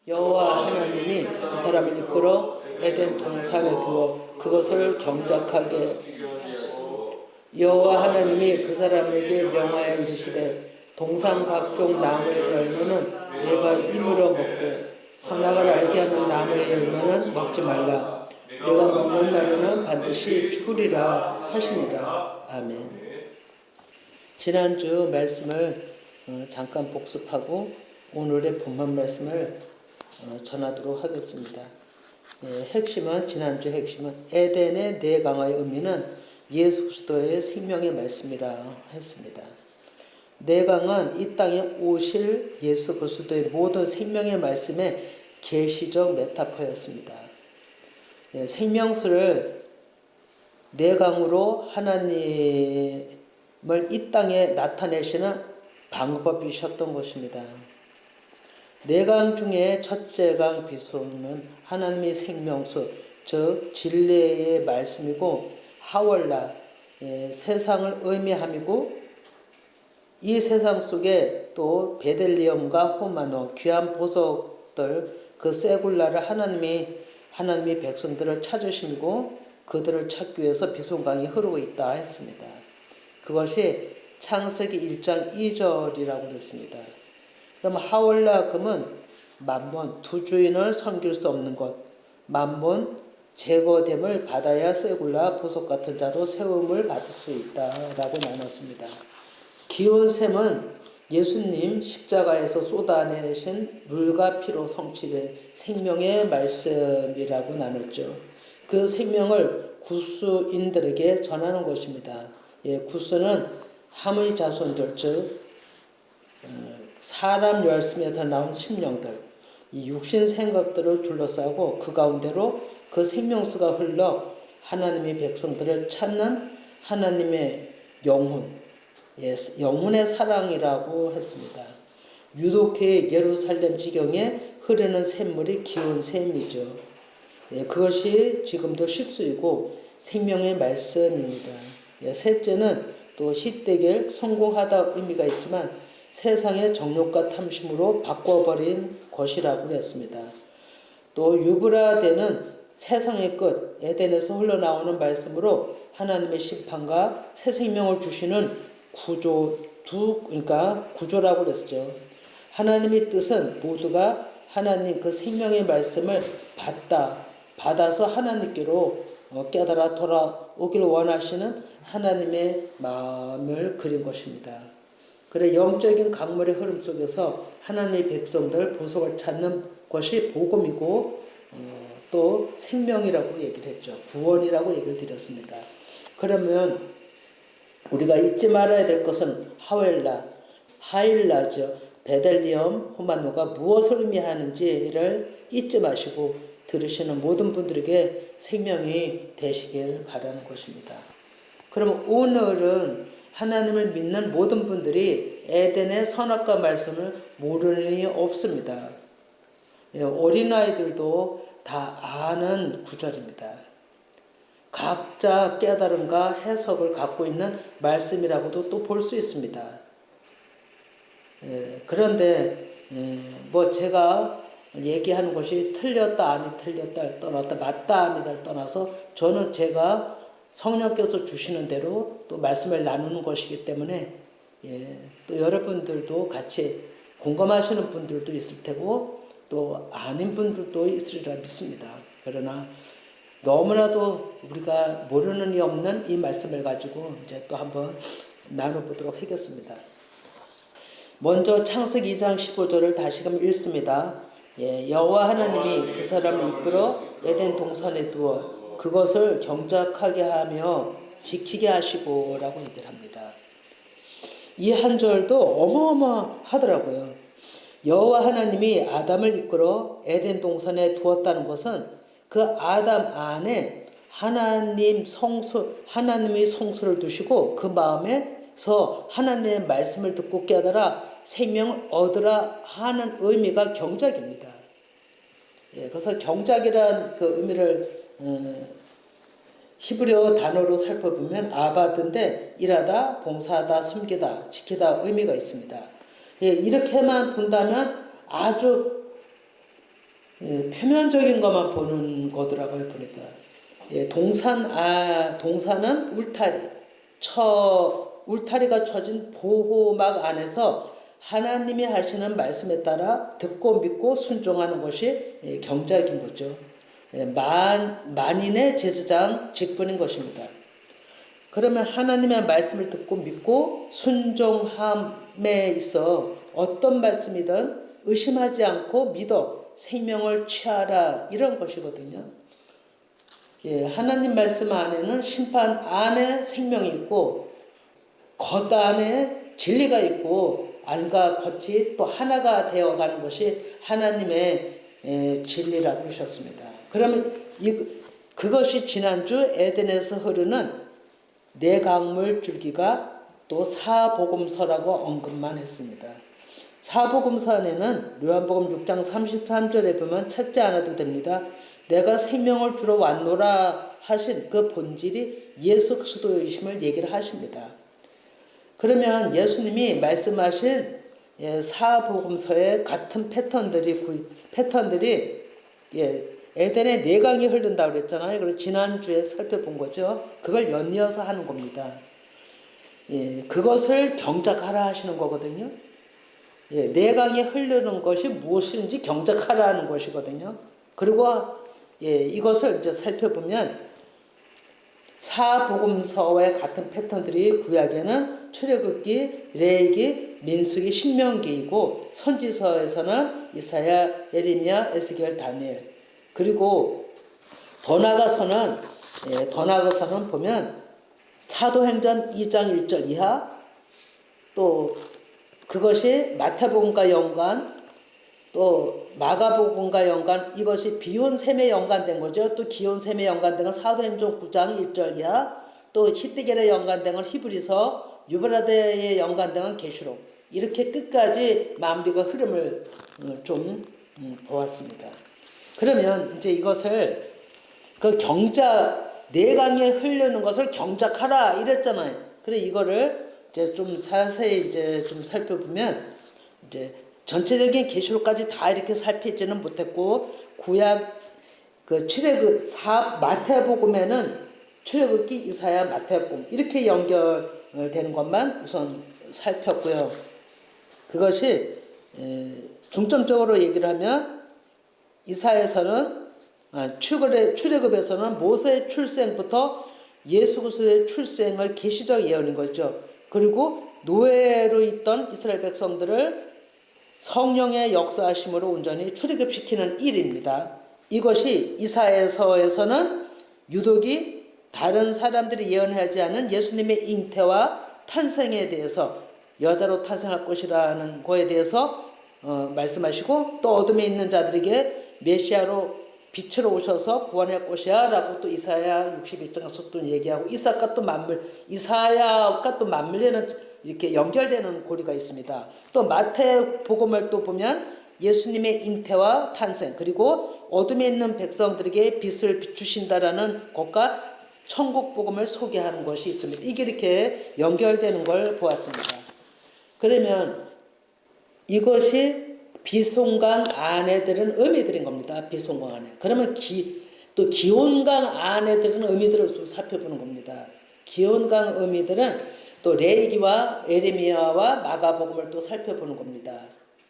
여호와 하나님이 그 사람을 이끌어 에덴 동산에 두어 그것을 경작하게 여호와 하나님이 그 사람에게 명하여 이르시되 동산 각종 나무의 열매는 내가 이물어 먹되 선악을 알게 하는 나무의 열매는 먹지 말라. 내가 먹는 날에는 반드시 죽으리라 하시니라. 아멘. 지난주 말씀을 잠깐 복습하고 오늘의 본문 말씀을 전하도록 하겠습니다. 지난주 핵심은 에덴의 네 강의 의미는 예수 그리스도의 생명의 말씀이라 했습니다. 네 강은 이 땅에 오실 예수 그리스도의 모든 생명의 말씀의 계시적 메타포였습니다. 생명수를 네 강으로 하나님을 이 땅에 나타내시는 방법이셨던 것입니다. 네 강 중에 첫째 강 비소는 하나님의 생명수, 즉 진리의 말씀이고 하월라, 세상을 의미함이고 이 세상 속에 또 베들리엄과 호마노, 귀한 보석들, 그 세굴라를 하나님이 백성들을 찾으시고 그들을 찾기 위해서 비송강이 흐르고 있다 했습니다. 그것이 창세기 1장 2절이라고 했습니다. 그럼 하월라 금은 만몬, 두 주인을 섬길 수 없는 것, 만몬, 제거됨을 받아야 세굴라, 보석 같은 자로 세움을 받을 수 있다라고 나눴습니다. 기온샘은 예수님 십자가에서 쏟아내신 물과 피로 성취된 생명의 말씀이라고 나눴죠. 그 생명을 구스인들에게 전하는 것입니다. 구스는 함의 자손들, 즉 사람 열심에서 나온 심령들, 이 육신 생각들을 둘러싸고 그 가운데로 그 생명수가 흘러 하나님의 백성들을 찾는 하나님의 영혼, 영혼의 사랑이라고 했습니다. 유독히 예루살렘 지경에 흐르는 샘물이 기온 샘이죠. 그것이 지금도 식수이고 생명의 말씀입니다. 셋째는 또 시대결 성공하다 의미가 있지만 세상의 정욕과 탐심으로 바꿔버린 것이라고 했습니다. 또 유브라데는 세상의 끝 에덴에서 흘러나오는 말씀으로 하나님의 심판과 새 생명을 주시는 구조라고 그랬죠. 하나님의 뜻은 모두가 하나님 그 생명의 말씀을 받아서 하나님께로 깨달아 돌아오길 원하시는 하나님의 마음을 그린 것입니다. 그래 영적인 강물의 흐름 속에서 하나님의 백성들 보석을 찾는 것이 복음이고 또 생명이라고 얘기를 했죠. 구원이라고 얘기를 드렸습니다. 그러면 우리가 잊지 말아야 될 것은 하일라죠. 베들리엄, 호마노가 무엇을 의미하는지를 잊지 마시고 들으시는 모든 분들에게 생명이 되시길 바라는 것입니다. 그럼 오늘은 하나님을 믿는 모든 분들이 에덴의 선악과 말씀을 모르는 일이 없습니다. 어린아이들도 다 아는 구절입니다. 각자 깨달음과 해석을 갖고 있는 말씀이라고도 또 볼 수 있습니다. 그런데 제가 얘기하는 것이 틀렸다 아니 틀렸다를 떠났다 맞다 아니다를 떠나서 저는 제가 성령께서 주시는 대로 또 말씀을 나누는 것이기 때문에 또 여러분들도 같이 공감하시는 분들도 있을 테고 또 아닌 분들도 있으리라 믿습니다. 그러나 너무나도 우리가 모르는 이 없는 이 말씀을 가지고 이제 또 한번 나눠보도록 하겠습니다. 먼저 창세기 2장 15절을 다시금 읽습니다. 여호와 하나님이 그 사람을 이끌어 에덴 동산에 두어 그것을 경작하게 하며 지키게 하시고 라고 얘기를 합니다. 이 한 절도 어마어마하더라고요. 여호와 하나님이 아담을 이끌어 에덴 동산에 두었다는 것은 그 아담 안에 하나님의 성소를 두시고 그 마음에서 하나님의 말씀을 듣고 깨달아 생명을 얻으라 하는 의미가 경작입니다. 그래서 경작이라는 그 의미를 히브리어 단어로 살펴보면 아바드인데 일하다, 봉사하다, 섬기다, 지키다 의미가 있습니다. 이렇게만 본다면 아주 표면적인 것만 보는 거더라고요, 보니까. 동산은 울타리가 쳐진 보호막 안에서 하나님이 하시는 말씀에 따라 듣고 믿고 순종하는 것이 경작인 거죠. 만인의 제사장 직분인 것입니다. 그러면 하나님의 말씀을 듣고 믿고 순종함에 있어 어떤 말씀이든 의심하지 않고 믿어 생명을 취하라, 이런 것이거든요. 하나님 말씀 안에는 심판 안에 생명이 있고 겉 안에 진리가 있고 안과 겉이 또 하나가 되어가는 것이 하나님의 진리라고 하셨습니다. 그러면 그것이 지난주 에덴에서 흐르는 내강물 줄기가 또 사복음서라고 언급만 했습니다. 사복음서 안에는 요한복음 6장 33절에 보면 찾지 않아도 됩니다. 내가 생명을 주러 왔노라 하신 그 본질이 예수 그리스도이심을 얘기를 하십니다. 그러면 예수님이 말씀하신 사복음서의 같은 패턴들이 에덴에 내강이 흐른다고 그랬잖아요. 그래서 지난주에 살펴본 거죠. 그걸 연이어서 하는 겁니다. 그것을 경작하라 하시는 거거든요. 내강이 흐르는 것이 무엇인지 경작하라는 것이거든요. 그리고 이것을 이제 살펴보면 사복음서와 같은 패턴들이 구약에는 출애굽기, 레위기, 민수기, 신명기이고 선지서에서는 이사야, 예레미야, 에스겔, 다니엘. 그리고 더 나아가서는 보면 사도행전 2장 1절 이하, 또 그것이 마태복음과 연관, 또 마가복음과 연관, 이것이 비온셈에 연관된 거죠. 또 기온셈에 연관된 건 사도행전 9장 1절 이하, 또 히드겔에 연관된 건 히브리서, 유브라데에 연관된 건 계시록. 이렇게 끝까지 마무리가 흐름을 좀 보았습니다. 그러면 이제 이것을 그 내강에 흐르는 것을 경작하라 이랬잖아요. 그래 이거를 이제 좀 자세히 이제 좀 살펴보면 이제 전체적인 계시록까지 다 이렇게 살피지는 못했고 구약 마태복음에는 출애굽기, 이사야, 마태복음 이렇게 연결되는 것만 우선 살폈고요. 그것이 중점적으로 얘기를 하면 이사야에서는 출애굽에서는 모세의 출생부터 예수 그리스도의 출생을 계시적 예언인 거죠. 그리고 노예로 있던 이스라엘 백성들을 성령의 역사하심으로 온전히 출애굽시키는 일입니다. 이것이 이사야서에서는 유독이 다른 사람들이 예언하지 않은 예수님의 잉태와 탄생에 대해서 여자로 탄생할 것이라는 거에 대해서 말씀하시고 또 어둠에 있는 자들에게 메시아로 빛으로 오셔서 구원할 것이야 라고 또 이사야 61장에서 또 얘기하고 이사야가 또 맞물리는 이렇게 연결되는 고리가 있습니다. 또 마태복음을 또 보면 예수님의 잉태와 탄생 그리고 어둠에 있는 백성들에게 빛을 비추신다라는 것과 천국복음을 소개하는 것이 있습니다. 이게 이렇게 연결되는 걸 보았습니다. 그러면 이것이 비송강 안에 들은 의미들인 겁니다. 비송강 안에. 그러면 또 기온강 안에 들은 의미들을 좀 살펴보는 겁니다. 기온강 의미들은 또 레위기와 예레미야와 마가복음을 또 살펴보는 겁니다.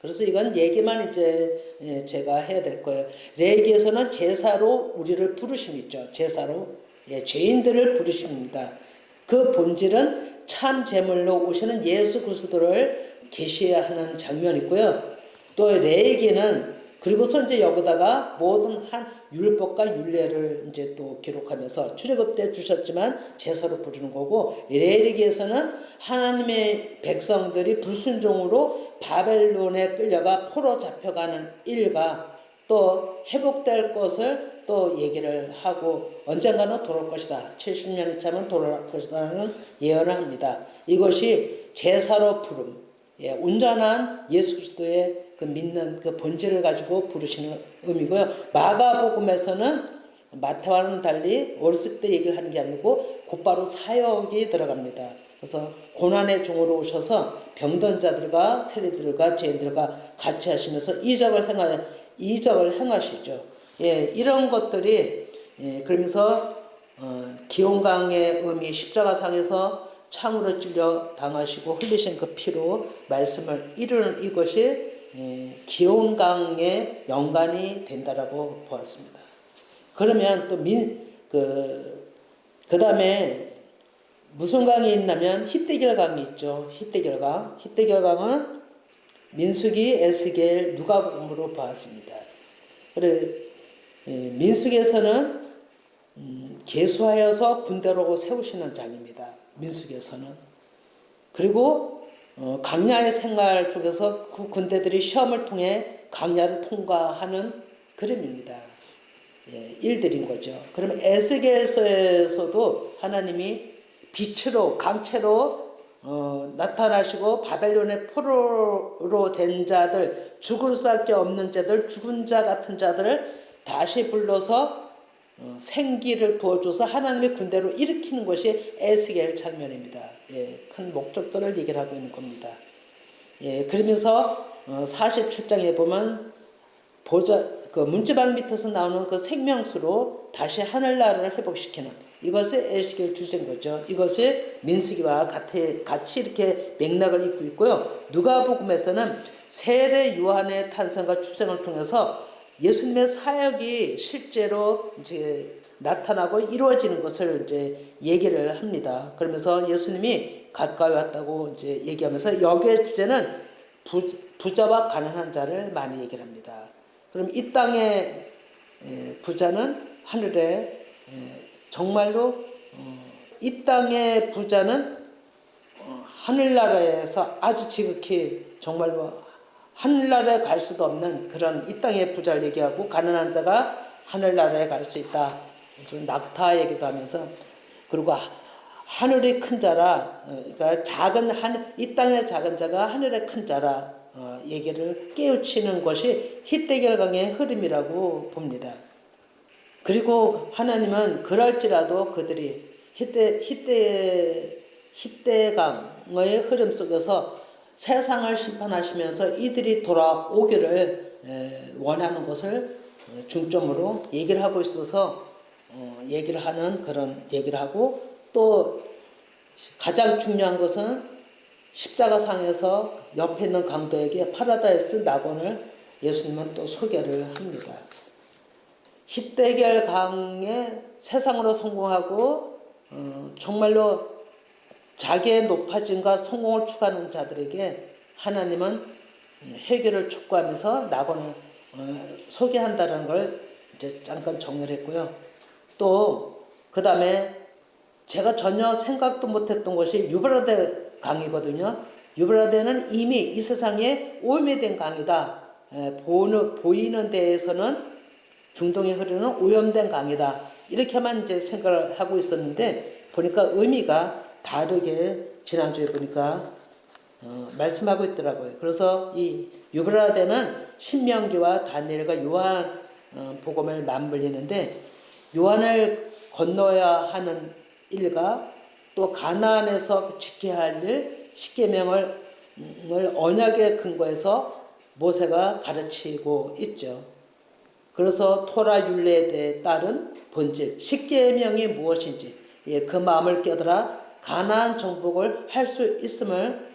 그래서 이건 얘기만 이제 제가 해야 될 거예요. 레위기에서는 제사로 우리를 부르심이 있죠. 제사로 죄인들을 부르십니다. 그 본질은 참 제물로 오시는 예수 그리스도를 계시하는 장면이 있고요. 또 레위기는 그리고서 이제 여기다가 모든 한 율법과 율례를 이제 또 기록하면서 출애굽 때 주셨지만 제사로 부르는 거고 레위기에서는 하나님의 백성들이 불순종으로 바벨론에 끌려가 포로 잡혀가는 일과 또 회복될 것을 또 얘기를 하고 언젠가는 돌아올 것이다. 70년이 차면 돌아올 것이다라는 예언을 합니다. 이것이 제사로 부름, 온전한 예수 그리스도의 그 믿는 그 본질을 가지고 부르시는 의미고요. 마가복음에서는 마태와는 달리 어렸을 때 얘기를 하는 게 아니고 곧바로 사역이 들어갑니다. 그래서 고난의 종으로 오셔서 병든 자들과 세리들과 죄인들과 같이 하시면서 이적을 이적을 행하시죠. 예, 이런 것들이 그러면서 기온강의 의미 십자가상에서 창으로 찔려 당하시고 흘리신 그 피로 말씀을 이루는 이것이 기온강의 연관이 된다라고 보았습니다. 그러면 또 그 다음에 무슨 강이 있냐면 히데겔강이 있죠. 히데겔강은 민수기, 에스겔, 누가복음으로 보았습니다. 그래 민수기에서는 계수하여서 군대로 세우시는 장입니다. 민수기에서는. 그리고 강야의 생활 속에서 그 군대들이 시험을 통해 강야를 통과하는 그림입니다. 예, 일들인 거죠. 그러면 에스겔서에서도 하나님이 빛으로 강체로 나타나시고 바벨론의 포로로 된 자들, 죽을 수밖에 없는 자들, 죽은 자 같은 자들을 다시 불러서 생기를 부어줘서 하나님의 군대로 일으키는 것이 에스겔 장면입니다. 예, 큰 목적들을 얘기를 하고 있는 겁니다. 예, 그러면서 47장에 보면 그 문지방 밑에서 나오는 그 생명수로 다시 하늘나라를 회복시키는 이것이 에스겔 주제인 거죠. 이것이 민수기와 같이 이렇게 맥락을 잇고 있고요. 누가복음에서는 세례 요한의 탄생과 출생을 통해서 예수님의 사역이 실제로 이제 나타나고 이루어지는 것을 이제 얘기를 합니다. 그러면서 예수님이 가까이 왔다고 이제 얘기하면서 여기의 주제는 부자와 가난한 자를 많이 얘기를 합니다. 그럼 이 땅의 부자는 하늘에 정말로 이 땅의 부자는 하늘나라에서 아주 지극히 정말로 하늘나라에 갈 수도 없는 그런 이 땅의 부자를 얘기하고 가난한 자가 하늘나라에 갈 수 있다. 좀 낙타 얘기도 하면서 그리고 하늘이 큰 자라 그러니까 이 땅의 작은 자가 하늘의 큰 자라 얘기를 깨우치는 것이 히데겔강의 흐름이라고 봅니다. 그리고 하나님은 그럴지라도 그들이 히데강의 흐름 속에서 세상을 심판하시면서 이들이 돌아오기를 원하는 것을 중점으로 얘기를 하고 있어서 얘기를 하는 그런 얘기를 하고 또 가장 중요한 것은 십자가상에서 옆에 있는 강도에게 파라다이스 낙원을 예수님은 또 소개를 합니다. 히데겔 강에 세상으로 성공하고 정말로 자기의 높아짐과 성공을 추구하는 자들에게 하나님은 해결을 촉구하면서 낙원을 소개한다는 걸 이제 잠깐 정리를 했고요. 또 그 다음에 제가 전혀 생각도 못했던 것이 유브라데 강이거든요. 유브라데는 이미 이 세상에 오염된 강이다. 보이는 데에서는 중동에 흐르는 오염된 강이다. 이렇게만 이제 생각을 하고 있었는데 보니까 의미가 다르게 지난주에 보니까 말씀하고 있더라고요. 그래서 이 유브라데는 신명기와 다니엘과 요한 복음을 맞물리는데 요한을 건너야 하는 일과 또 가나안에서 지켜야 할 일, 십계명을 언약에 근거해서 모세가 가르치고 있죠. 그래서 토라 율례에 대해 따른 본질, 십계명이 무엇인지 그 마음을 깨달아 가나안 정복을 할 수 있음을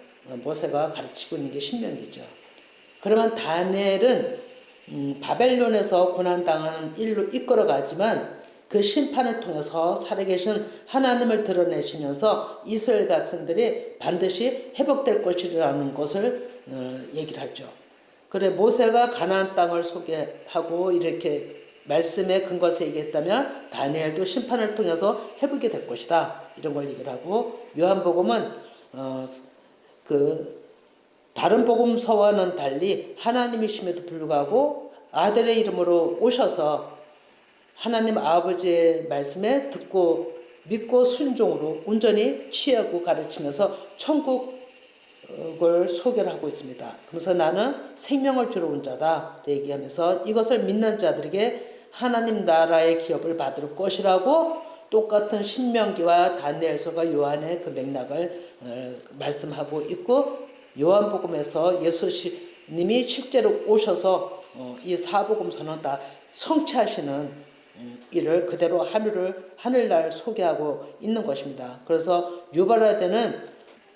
모세가 가르치고 있는 게 신명기죠. 그러면 다니엘은 바벨론에서 고난당하는 일로 이끌어가지만 그 심판을 통해서 살아계신 하나님을 드러내시면서 이스라엘 백성들이 반드시 회복될 것이라는 것을 얘기를 하죠. 그래 모세가 가나안 땅을 소개하고 이렇게 말씀에 근거해서 얘기했다면 다니엘도 심판을 통해서 회복이 될 것이다. 이런 걸 얘기를 하고 요한복음은 그 다른 복음서와는 달리 하나님이심에도 불구하고 아들의 이름으로 오셔서 하나님 아버지의 말씀에 듣고 믿고 순종으로 온전히 취하고 가르치면서 천국을 소개를 하고 있습니다. 그래서 나는 생명을 주러 온 자다 얘기하면서 이것을 믿는 자들에게 하나님 나라의 기업을 받을 것이라고 똑같은 신명기와 다니엘서가 요한의 그 맥락을 말씀하고 있고 요한복음에서 님이 실제로 오셔서 이 사복음 선언 다 성취하시는 일을 그대로 하늘날 소개하고 있는 것입니다. 그래서 유발라데는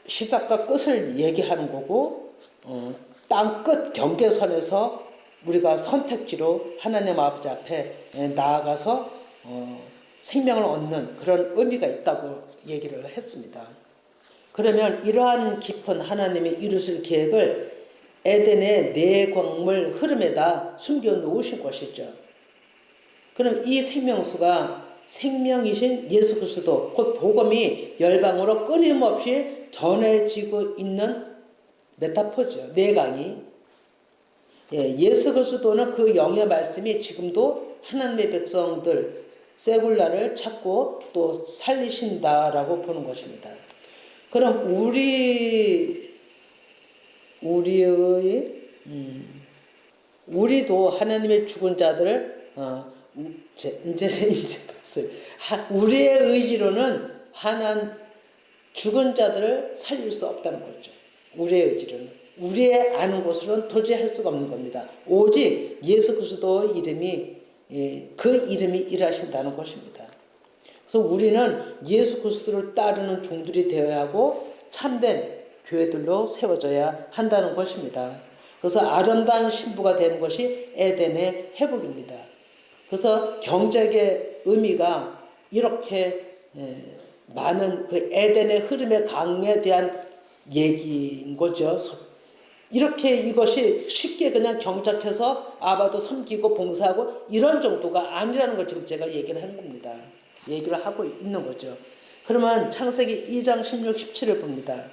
시작과 끝을 얘기하는 거고 땅 끝 경계선에서 우리가 선택지로 하나님 아버지 앞에 나아가서 생명을 얻는 그런 의미가 있다고 얘기를 했습니다. 그러면 이러한 깊은 하나님의 이루실 계획을 에덴의 네 광물 흐름에다 숨겨놓으신 것이죠. 그럼 이 생명수가 생명이신 예수 그리스도 곧 복음이 열방으로 끊임없이 전해지고 있는 메타포죠. 네 강이. 예수 그리스도는 그 영의 말씀이 지금도 하나님의 백성들 세굴라를 찾고 또 살리신다라고 보는 것입니다. 그럼 우리도 하나님의 죽은 자들을 이제 봤어요. 우리의 의지로는 죽은 자들을 살릴 수 없다는 거죠. 우리의 의지로는. 우리의 아는 것으로는 도저히 할 수가 없는 겁니다. 오직 예수 그리스도의 이름이 그 이름이 일하신다는 것입니다. 그래서 우리는 예수 그리스도를 따르는 종들이 되어야 하고 참된 교회들로 세워져야 한다는 것입니다. 그래서 아름다운 신부가 되는 것이 에덴의 회복입니다. 그래서 경작의 의미가 이렇게 많은 그 에덴의 흐름의 강에 대한 얘기인 거죠. 이렇게 이것이 쉽게 그냥 경작해서 아바도 섬기고 봉사하고 이런 정도가 아니라는 걸 지금 제가 얘기를 한 겁니다. 얘기를 하고 있는 거죠. 그러면 창세기 2장 16, 17을 봅니다.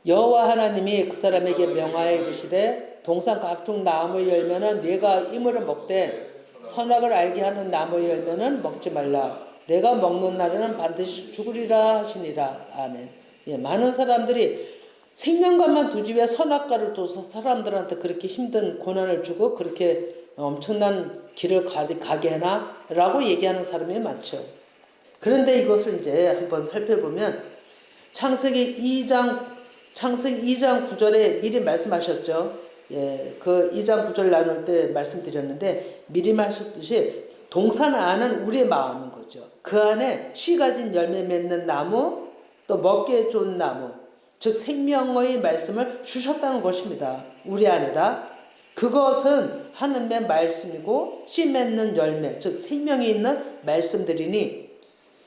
여호와 하나님이 그 사람에게 명하여 이르시되 동산 각종 나무의 열매는 네가 이물을 먹되 선악을 알게 하는 나무의 열매는 먹지 말라. 내가 먹는 날에는 반드시 죽으리라 하시니라. 아멘. 많은 사람들이 생명감만 두지 왜 선악과를 둬서 사람들한테 그렇게 힘든 고난을 주고 그렇게 엄청난 길을 가게 하나? 라고 얘기하는 사람이 많죠. 그런데 이것을 이제 한번 살펴보면 창세기 2장 9절에 미리 말씀하셨죠. 그 2장 9절 나눌 때 말씀드렸는데 미리 말씀하셨듯이 동산 안은 우리의 마음인 거죠. 그 안에 씨 가진 열매 맺는 나무 또 먹기에 좋은 나무 즉 생명의 말씀을 주셨다는 것입니다. 우리 안에다. 그것은 하나님의 말씀이고 씨 맺는 열매 즉 생명이 있는 말씀들이니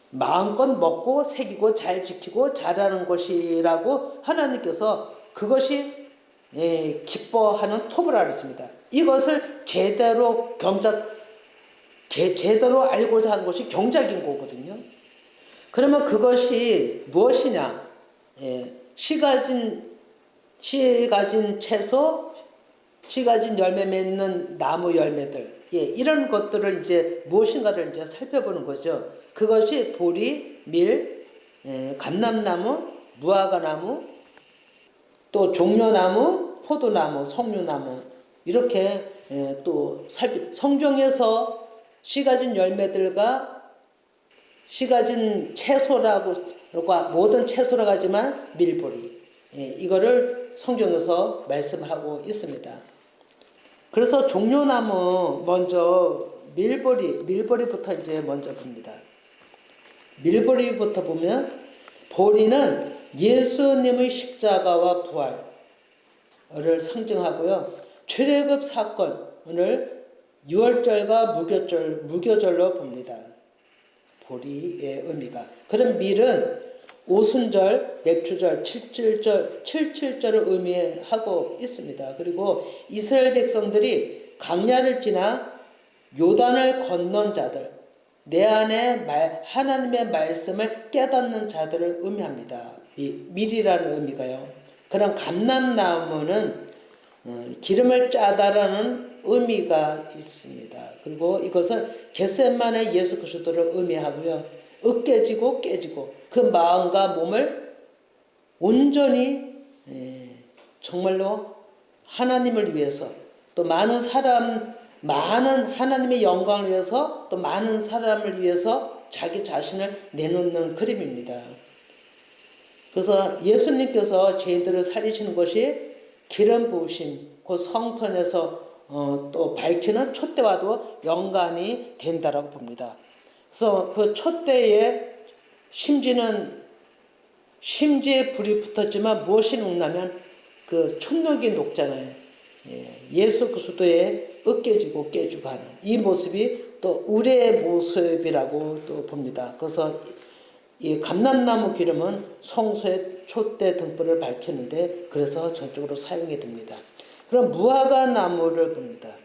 마음껏 먹고 새기고 잘 지키고 잘하는 것이라고 하나님께서 그것이 기뻐하는 토부라 그랬습니다. 이것을 제대로 제대로 알고자 하는 것이 경작인 거거든요. 그러면 그것이 무엇이냐? 씨 가진 채소, 씨 가진 열매 맺는 나무 열매들, 이런 것들을 이제 무엇인가를 이제 살펴보는 거죠. 그것이 보리, 밀, 감람나무, 무화과나무, 또 종려나무, 포도나무, 석류나무 이렇게 또 성경에서 씨 가진 열매들과 씨 가진 채소라고 모든 채소라고 하지만 밀보리 이거를 성경에서 말씀하고 있습니다. 그래서 종려나무 먼저 밀보리부터 이제 먼저 봅니다. 밀보리부터 보면 보리는 예수님의 십자가와 부활을 상징하고요. 출애굽 사건을 유월절과 무교절로 봅니다. 보리의 의미가. 그럼 밀은 오순절, 맥주절, 칠칠절을 의미하고 있습니다. 그리고 이스라엘 백성들이 강야를 지나 요단을 건넌 자들, 내 안에 하나님의 말씀을 깨닫는 자들을 의미합니다. 밀이라는 의미가요. 그럼 감람나무는 기름을 짜다라는 의미가 있습니다. 그리고 이것은 겟세마네 예수 그리스도를 의미하고요. 으깨지고 깨지고 그 마음과 몸을 온전히 정말로 하나님을 위해서 또 많은 하나님의 영광을 위해서 또 많은 사람을 위해서 자기 자신을 내놓는 그림입니다. 그래서 예수님께서 죄인들을 살리시는 것이 기름 부으심 그 성전에서 또 밝히는 촛대와도 연관이 된다라고 봅니다. 그래서 그 촛대에 심지에 불이 붙었지만 무엇이 녹냐면 그 촛록이 녹잖아요. 예수 그리스도의 으깨지고 깨지고 하는 이 모습이 또 우리의 모습이라고 또 봅니다. 그래서 이 감람나무 기름은 성소의 촛대 등불을 밝히는데 그래서 전적으로 사용이 됩니다. 그럼 무화과나무를 봅니다.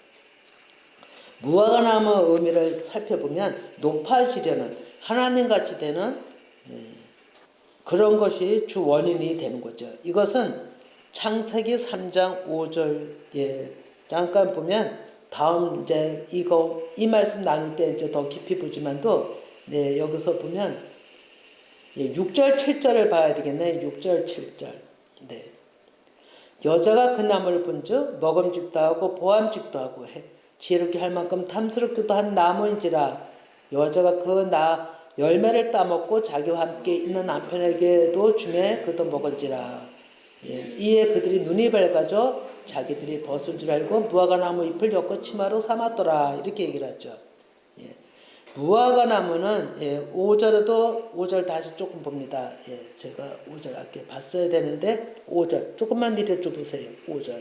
무화과나무 의미를 살펴보면 높아지려는 하나님같이 되는 그런 것이 주 원인이 되는 거죠. 이것은 창세기 3장 5절에 잠깐 보면 다음 이제 이 말씀 나눌 때 이제 더 깊이 보지만도 여기서 보면 6절 7절을 봐야 되겠네. 6절 7절. 여자가 그 나무를 본즉 먹음직도 하고 보암직도 하고 지혜롭게 할 만큼 탐스럽기도 한 나무인지라 여자가 그 열매를 따먹고 자기와 함께 있는 남편에게도 주매 그도 먹은지라. 이에 그들이 눈이 밝아져 자기들이 벗은 줄 알고 무화과나무 잎을 엮어 치마로 삼았더라. 이렇게 얘기를 하죠. 무화과나무는 5절에도 5절 다시 조금 봅니다. 제가 5절 아까 봤어야 되는데 5절 조금만 내려줘 보세요. 5절.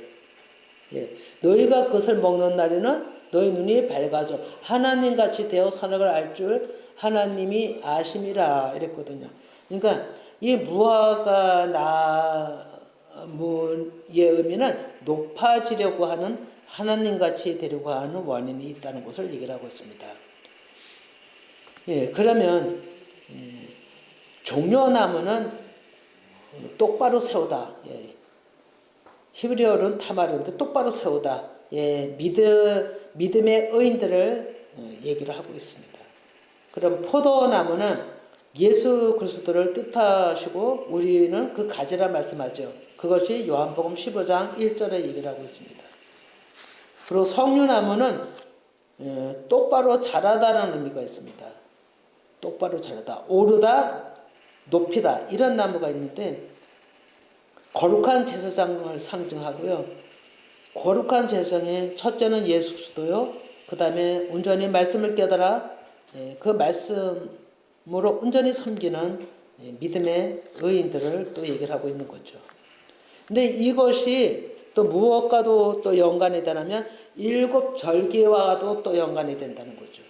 너희가 그것을 먹는 날에는 너희 눈이 밝아져 하나님같이 되어 선악을 알 줄 하나님이 아심이라 이랬거든요. 그러니까 이 무화과나무의 의미는 높아지려고 하는 하나님같이 되려고 하는 원인이 있다는 것을 얘기를 하고 있습니다. 그러면 종려나무는 똑바로 세우다. 히브리어로는 타마르인데 똑바로 세우다. 믿음의 의인들을 얘기를 하고 있습니다. 그럼 포도나무는 예수 그리스도를 뜻하시고 우리는 그 가지라 말씀하죠. 그것이 요한복음 15장 1절에 얘기를 하고 있습니다. 그리고 석류나무는 똑바로 자라다라는 의미가 있습니다. 똑바로 자라다, 오르다, 높이다 이런 나무가 있는데 거룩한 제사장을 상징하고요. 거룩한 제사장의 첫째는 예수 그리스도요. 그 다음에 온전히 말씀을 깨달아 그 말씀으로 온전히 섬기는 믿음의 의인들을 또 얘기를 하고 있는 거죠. 근데 이것이 또 무엇과도 또 연관이 되냐면 7 절기와도 또 연관이 된다는 거죠.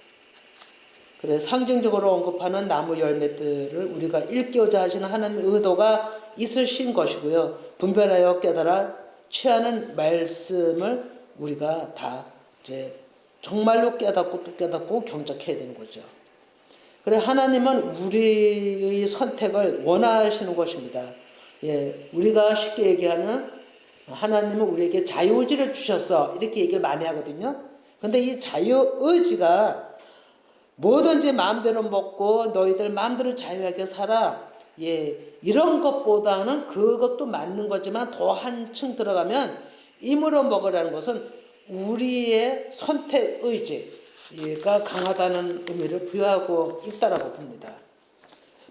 그래 상징적으로 언급하는 나무 열매들을 우리가 읽고자 하시는 하나님의 의도가 있으신 것이고요. 분별하여 깨달아 취하는 말씀을 우리가 다 이제 정말로 깨닫고 또 깨닫고 경작해야 되는 거죠. 그래 하나님은 우리의 선택을 원하시는 것입니다. 우리가 쉽게 얘기하는 하나님은 우리에게 자유의지를 주셨어 이렇게 얘기를 많이 하거든요. 근데 이 자유의지가 뭐든지 마음대로 먹고 너희들 마음대로 자유하게 살아. 이런 것보다는 그것도 맞는 거지만 더 한층 들어가면 임으로 먹으라는 것은 우리의 선택 의지가 강하다는 의미를 부여하고 있다라고 봅니다.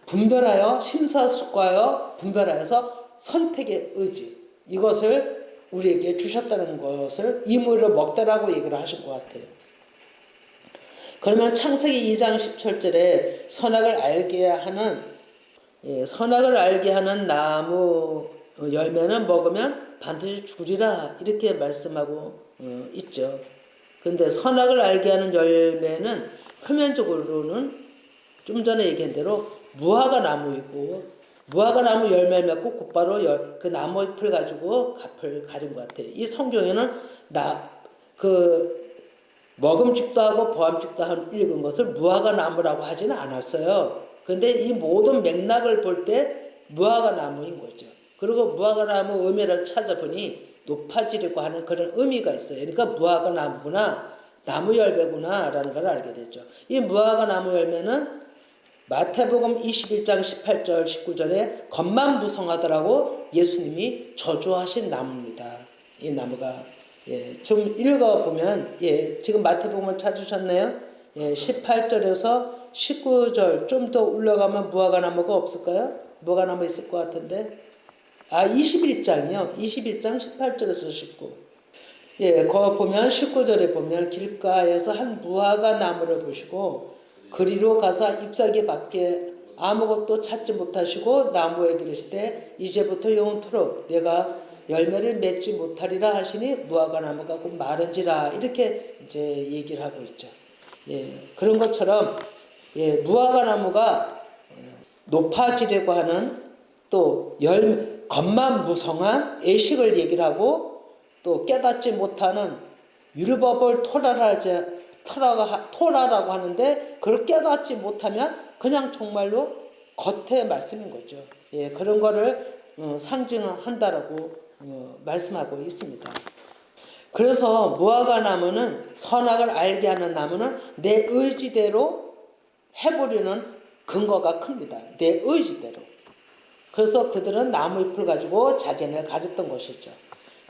분별하여 심사숙고하여 분별하여서 선택의 의지 이것을 우리에게 주셨다는 것을 임으로 먹더라고 얘기를 하실 것 같아요. 그러면 창세기 2장 17절에 선악을 알게 하는 나무 열매는 먹으면 반드시 죽으리라 이렇게 말씀하고 있죠. 그런데 선악을 알게 하는 열매는 표면적으로는 좀 전에 얘기한 대로 무화과 나무이고 무화과 나무 열매를 맺고 곧바로 그 나무 잎을 가지고 갓을 가린 것 같아요. 이 성경에는 먹음직도 하고 보암직도 하고 읽은 것을 무화과 나무라고 하지는 않았어요. 그런데 이 모든 맥락을 볼 때 무화과 나무인 거죠. 그리고 무화과 나무 의미를 찾아보니 높아지려고 하는 그런 의미가 있어요. 그러니까 무화과 나무구나, 나무 열매구나 라는 걸 알게 됐죠. 이 무화과 나무 열매는 마태복음 21장 18절 19절에 겉만 무성하더라고 예수님이 저주하신 나무입니다. 이 나무가 좀 읽어보면 지금 마태복음을 찾으셨네요. 18절에서 19절 좀 더 올라가면 무화과 나무가 없을까요? 무화과 나무 있을 것 같은데 21장이요. 21장 18절에서 19 예, 거 보면 19절에 보면 길가에서 한 무화과 나무를 보시고 그리로 가서 잎사귀 밖에 아무것도 찾지 못하시고 나무에 기르시되 이제부터 영원토록 내가 열매를 맺지 못하리라 하시니 무화과 나무가 곧 마른지라 이렇게 이제 얘기를 하고 있죠. 예, 그런 것처럼 예, 무화과 나무가 높아지려고 하는 또 겉만 무성한 애식을 얘기를 하고 또 깨닫지 못하는 율법을 토라라고 하는데 그걸 깨닫지 못하면 그냥 정말로 겉의 말씀인 거죠. 예, 그런 거를 상징한다라고 말씀하고 있습니다. 그래서 무화과 나무는 선악을 알게 하는 나무는 내 의지대로 해보려는 근거가 큽니다. 내 의지대로. 그래서 그들은 나무 잎을 가지고 자기네를 가렸던 것이죠.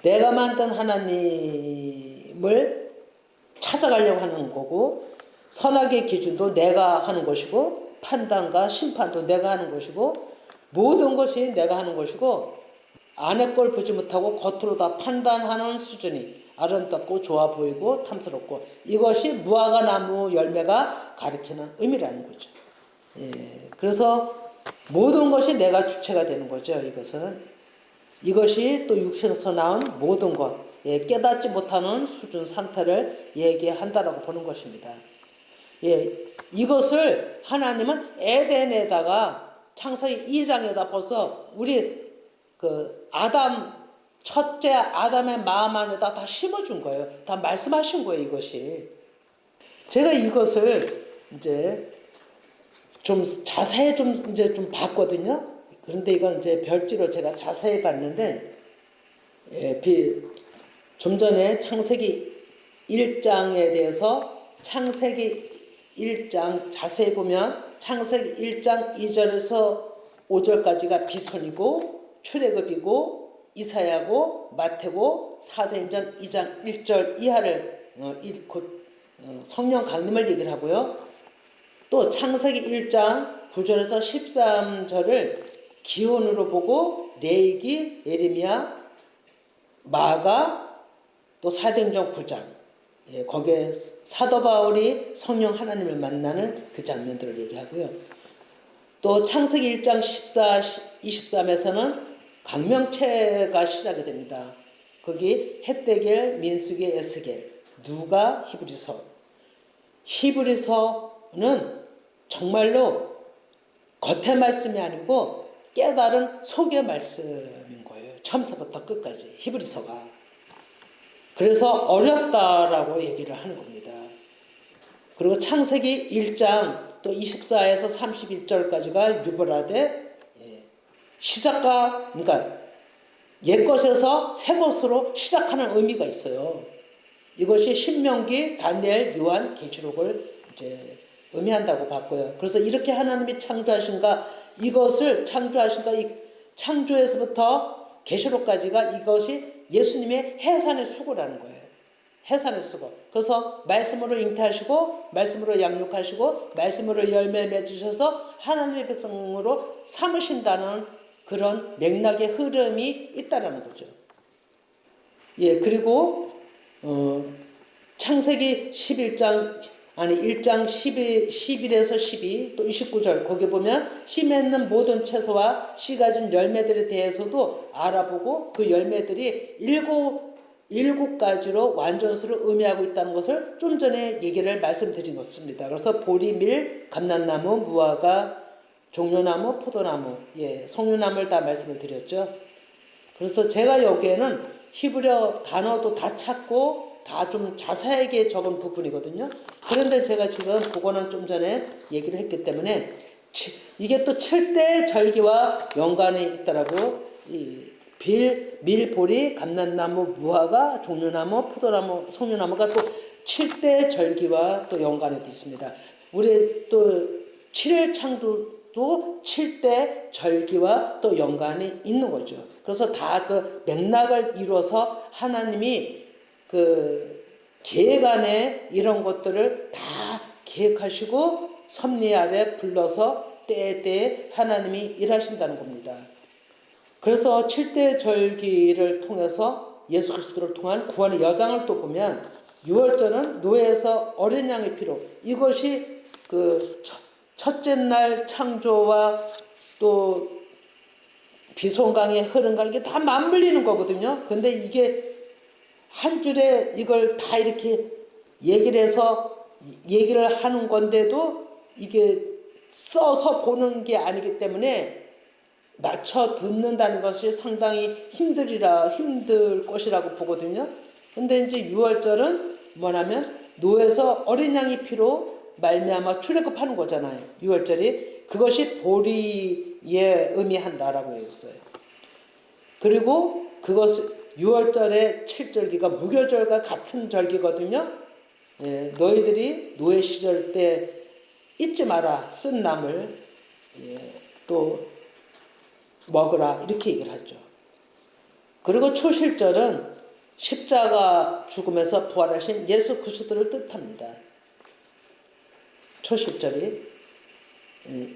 내가 만든 하나님을 찾아가려고 하는 거고 선악의 기준도 내가 하는 것이고 판단과 심판도 내가 하는 것이고 모든 것이 내가 하는 것이고 안의 걸 보지 못하고 겉으로 다 판단하는 수준이 아름답고 좋아 보이고 탐스럽고 이것이 무화과 나무 열매가 가리키는 의미라는 거죠. 예, 그래서 모든 것이 내가 주체가 되는 거죠. 이것이 또 육신에서 나온 모든 것, 예, 깨닫지 못하는 수준 상태를 얘기한다라고 보는 것입니다. 예, 이것을 하나님은 에덴에다가 창세기 2장에다 벌써 우리 첫째 아담의 마음 안에다 다 심어준 거예요. 다 말씀하신 거예요, 이것이. 제가 이것을 이제 좀 자세히 좀 봤거든요. 그런데 이건 이제 별지로 제가 자세히 봤는데, 예, 좀 전에 창세기 1장에 대해서 창세기 1장 자세히 보면 창세기 1장 2절에서 5절까지가 비손이고 출애굽이고 이사야고 마태고 사도행전 2장 1절 이하를 성령 강림을 얘기를 하고요. 또 창세기 1장 9절에서 13절을 기온으로 보고 레위기, 예레미야, 마가 또 사도행전 9장 예, 거기에 사도 바울이 성령 하나님을 만나는 그 장면들을 얘기하고요. 또 창세기 1장 14, 23에서는 강명체가 시작이 됩니다. 거기 헷데겔, 민수기, 에스겔, 누가, 히브리서. 히브리서는 정말로 겉의 말씀이 아니고 깨달은 속의 말씀인 거예요. 처음서부터 끝까지 히브리서가. 그래서 어렵다라고 얘기를 하는 겁니다. 그리고 창세기 1장 또 24에서 31절까지가 유브라데 시작과 그러니까 옛것에서 새것으로 시작하는 의미가 있어요. 이것이 신명기, 다니엘, 요한, 계시록을 이제 의미한다고 봤고요. 그래서 이렇게 하나님이 창조하신가 이것을 창조하신가 이 창조에서부터 계시록까지가 이것이 예수님의 해산의 수고라는 거예요. 해산의 수고. 그래서 말씀으로 잉태하시고 말씀으로 양육하시고 말씀으로 열매 맺으셔서 하나님의 백성으로 삼으신다는 그런 맥락의 흐름이 있다라는 거죠. 예, 그리고 창세기 1장 11에서 12, 또 29절 거기 보면 씨 맺는 모든 채소와 씨 가진 열매들에 대해서도 알아보고 그 열매들이 일곱 가지로 완전수를 의미하고 있다는 것을 좀 전에 얘기를 말씀드린 것입니다. 그래서 보리, 밀, 감람나무, 무화과, 종려나무, 포도나무, 예, 석류나무를 다 말씀을 드렸죠. 그래서 제가 여기에는 히브리어 단어도 다 찾고 다 좀 자세하게 적은 부분이거든요. 그런데 제가 지금 그거는 좀 전에 얘기를 했기 때문에 이게 또 7대 절기와 연관이 있더라고. 밀, 보리, 감람나무, 무화과, 종려나무, 포도나무, 석류나무가 또 7대 절기와 또 연관이 있습니다. 우리 또 7일 창조도 7대 절기와 또 연관이 있는 거죠. 그래서 다 그 맥락을 이루어서 하나님이 그 계획 안에 이런 것들을 다 계획하시고 섭리 아래 불러서 때에 하나님이 일하신다는 겁니다. 그래서 7대 절기를 통해서 예수 그리스도를 통한 구원의 여정을 또 보면 유월절은 노예에서 어린 양의 피로, 이것이 그 첫째 날 창조와 또 비송강의 흐름과 이게 다 맞물리는 거거든요. 근데 이게 한 줄에 이걸 다 이렇게 얘기를 해서 얘기를 하는 건데도 이게 써서 보는 게 아니기 때문에 맞춰 듣는다는 것이 상당히 힘들 것이라고 보거든요. 근데 이제 유월절은 뭐냐면 노에서 어린 양의 피로 말미암아 출애굽하는 거잖아요. 유월절이 그것이 보리에 의미한다라고 했어요. 그리고 그것 유월절의 7절기가 무교절과 같은 절기거든요. 예, 너희들이 노예 시절 때 잊지 마라 쓴 나물 또 먹으라 이렇게 얘기를 하죠. 그리고 초실절은 십자가 죽음에서 부활하신 예수 그리스도를 뜻합니다. 초실절이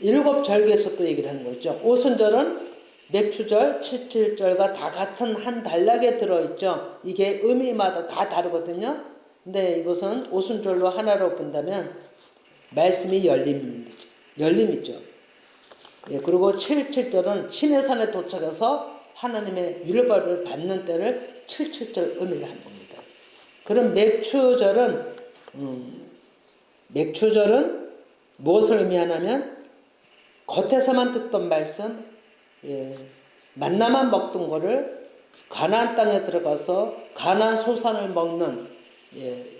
일곱 절기에서 또 얘기를 하는 거죠. 오순절은 맥추절, 칠칠절과 다 같은 한 단락에 들어있죠. 이게 의미마다 다 다르거든요. 근데 이것은 오순절로 하나로 본다면 말씀이 열림이죠. 예, 그리고 칠칠절은 신의 산에 도착해서 하나님의 율법을 받는 때를 칠칠절 의미를 한 겁니다. 그럼 맥추절은 무엇을 의미하냐면 겉에서만 듣던 말씀, 만나만 먹던 거를 가나안 땅에 들어가서 가나안 소산을 먹는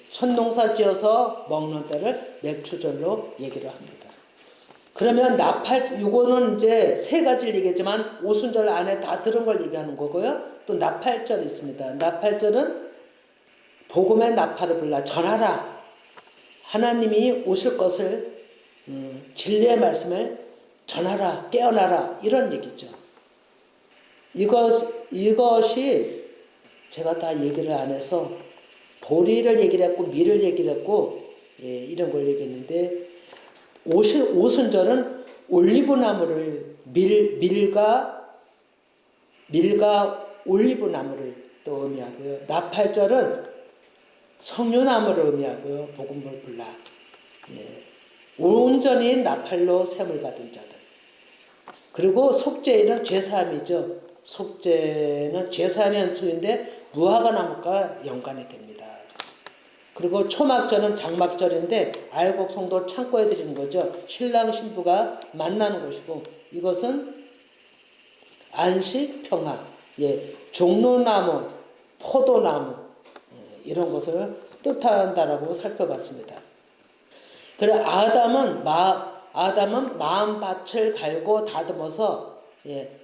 천농사 지어서 먹는 때를 맥추절로 얘기를 합니다. 그러면 요거는 이제 세 가지를 얘기했지만 오순절 안에 다 들은 걸 얘기하는 거고요. 또 나팔절이 있습니다. 나팔절은 복음의 나팔을 불러 전하라. 하나님이 오실 것을 진리의 말씀을 전하라, 깨어나라 이런 얘기죠. 이것이 제가 다 얘기를 안 해서 보리를 얘기를 했고 밀을 얘기를 했고 이런 걸 얘기했는데 오순절은 올리브나무를 밀과 올리브나무를 또 의미하고요. 나팔절은 석류나무를 의미하고요. 복음을 불라. 온전히 나팔로 셈을 받은 자들. 그리고 속죄일은 제사함이죠. 속죄는 제사함의 연초인데 무화과나무가 연관이 됩니다. 그리고 초막절은 장막절인데 알곡 성도 창고에 드리는 거죠. 신랑 신부가 만나는 것이고 이것은 안식 평화, 종로나무, 포도나무 이런 것을 뜻한다라고 살펴봤습니다. 그래 아담은 마음밭을 갈고 다듬어서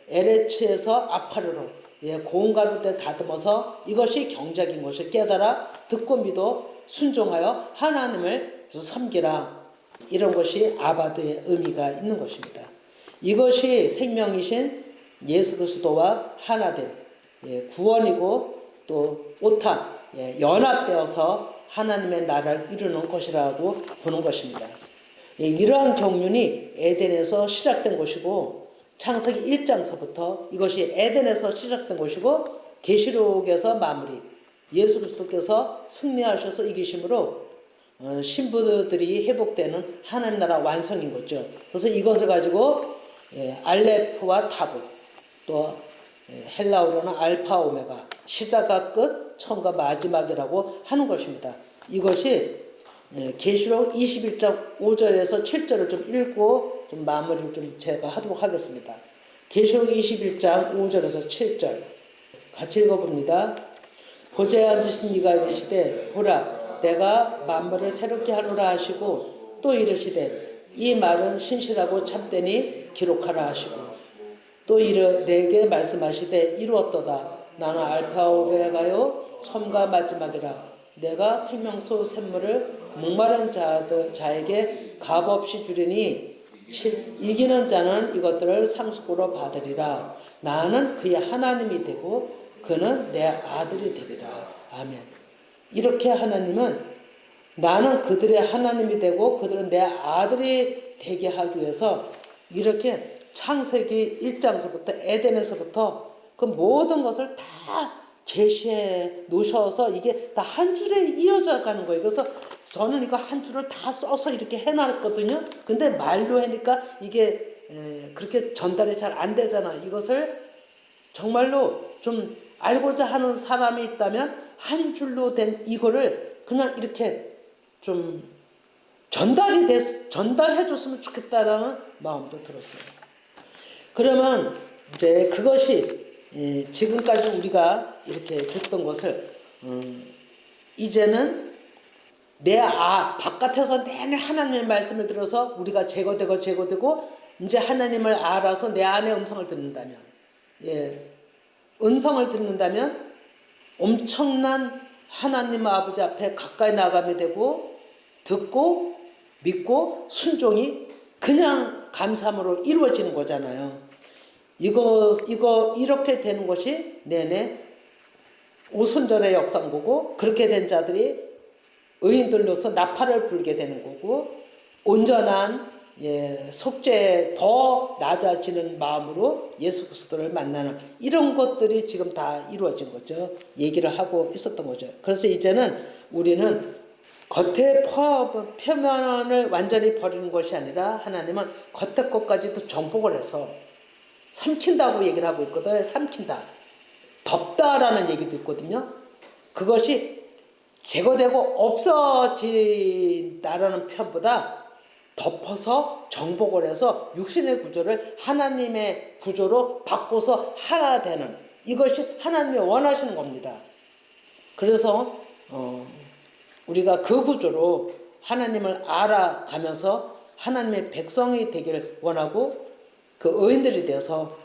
에레츠에서 아파르로 고운 가루 때 다듬어서 이것이 경작인 것을 깨달아 듣고 믿어 순종하여 하나님을 섬기라. 이런 것이 아바드의 의미가 있는 것입니다. 이것이 생명이신 예수 그리스도와 하나됨, 구원이고 또 오탄, 연합되어서 하나님의 나라를 이루는 것이라고 보는 것입니다. 이러한 경륜이 에덴에서 시작된 것이고 창세기 1장서부터 이것이 에덴에서 시작된 것이고 계시록에서 마무리, 예수 그리스도께서 승리하셔서 이기심으로 신부들이 회복되는 하나님 나라 완성인 거죠. 그래서 이것을 가지고 알레프와 타브, 또 헬라어로는 알파 오메가, 시작과 끝, 처음과 마지막이라고 하는 것입니다. 이것이 계시록 21장 5절에서 7절을 좀 읽고 좀 마무리를 좀 제가 하도록 하겠습니다. 계시록 21장 5절에서 7절 같이 읽어봅니다. 보좌에 앉으신 이가 이르시되 보라 내가 만물을 새롭게 하노라 하시고 또 이르시되 이 말은 신실하고 참되니 기록하라 하시고 또 내게 말씀하시되 이루었도다. 나는 알파 오메가요 처음과 마지막이라. 내가 생명수 샘물을 목마른 자에게 값없이 주리니 이기는 자는 이것들을 상속으로 받으리라. 나는 그의 하나님이 되고 그는 내 아들이 되리라. 아멘. 이렇게 하나님은 나는 그들의 하나님이 되고 그들은 내 아들이 되게 하기 위해서 이렇게 창세기 1장서부터 에덴에서부터 그 모든 것을 다 계시해 놓으셔서 이게 다 한 줄에 이어져 가는 거예요. 그래서 저는 이거 한 줄을 다 써서 이렇게 해놨거든요. 근데 말로 하니까 이게 그렇게 전달이 잘 안 되잖아. 이것을 정말로 좀 알고자 하는 사람이 있다면 한 줄로 된 이거를 그냥 이렇게 좀 전달해 줬으면 좋겠다라는 마음도 들었어요. 그러면 이제 그것이 지금까지 우리가 이렇게 됐던 것을 이제는 바깥에서 내내 하나님의 말씀을 들어서 우리가 제거되고 이제 하나님을 알아서 내 안의 음성을 듣는다면, 음성을 듣는다면 엄청난 하나님 아버지 앞에 가까이 나가게 되고 듣고 믿고 순종이 그냥 감사함으로 이루어지는 거잖아요. 이거 이렇게 되는 것이 내내 오순절의 역상거고, 그렇게 된 자들이 의인들로서 나팔을 불게 되는 거고, 온전한 속죄에 더 낮아지는 마음으로 예수 그리스도를 만나는 이런 것들이 지금 다 이루어진 거죠. 얘기를 하고 있었던 거죠. 그래서 이제는 우리는 겉의 표면을 완전히 버리는 것이 아니라 하나님은 겉의 것까지도 정복을 해서 삼킨다고 얘기를 하고 있거든요. 삼킨다. 덮다라는 얘기도 있거든요. 그것이 제거되고 없어진다라는 편보다 덮어서 정복을 해서 육신의 구조를 하나님의 구조로 바꿔서 하나 되는, 이것이 하나님이 원하시는 겁니다. 그래서 우리가 그 구조로 하나님을 알아가면서 하나님의 백성이 되기를 원하고, 그 의인들이 되어서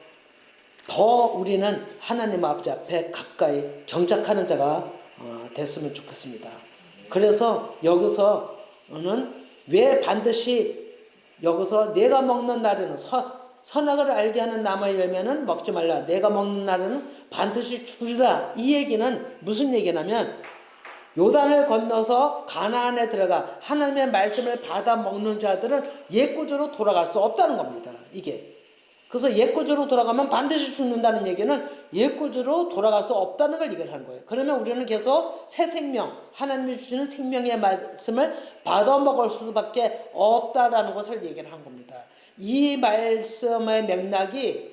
더 우리는 하나님 아버지 앞에 가까이 정착하는 자가 됐으면 좋겠습니다. 그래서 여기서는 왜 반드시 여기서 내가 먹는 날에는 선악을 알게 하는 나무의 열매는 먹지 말라, 내가 먹는 날에는 반드시 죽으리라, 이 얘기는 무슨 얘기냐면 요단을 건너서 가나안에 들어가 하나님의 말씀을 받아 먹는 자들은 옛구조로 돌아갈 수 없다는 겁니다. 이게. 그래서 옛구조로 돌아가면 반드시 죽는다는 얘기는 옛구조로 돌아갈 수 없다는 걸 얘기를 하는 거예요. 그러면 우리는 계속 새 생명, 하나님이 주시는 생명의 말씀을 받아 먹을 수밖에 없다라는 것을 얘기를 한 겁니다. 이 말씀의 맥락이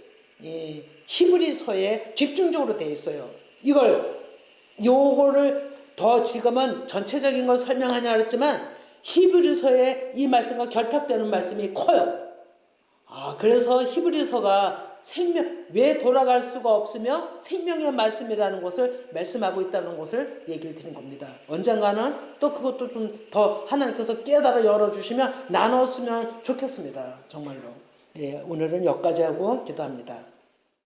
히브리서에 집중적으로 되어 있어요. 요거를 더 지금은 전체적인 걸 설명하냐 그랬지만 히브리서에 이 말씀과 결탁되는 말씀이 커요. 그래서 히브리서가 왜 돌아갈 수가 없으며 생명의 말씀이라는 것을 말씀하고 있다는 것을 얘기를 드린 겁니다. 언젠가는 또 그것도 좀 더 하나님께서 깨달아 열어주시면 나눴으면 좋겠습니다. 정말로. 오늘은 여기까지 하고 기도합니다.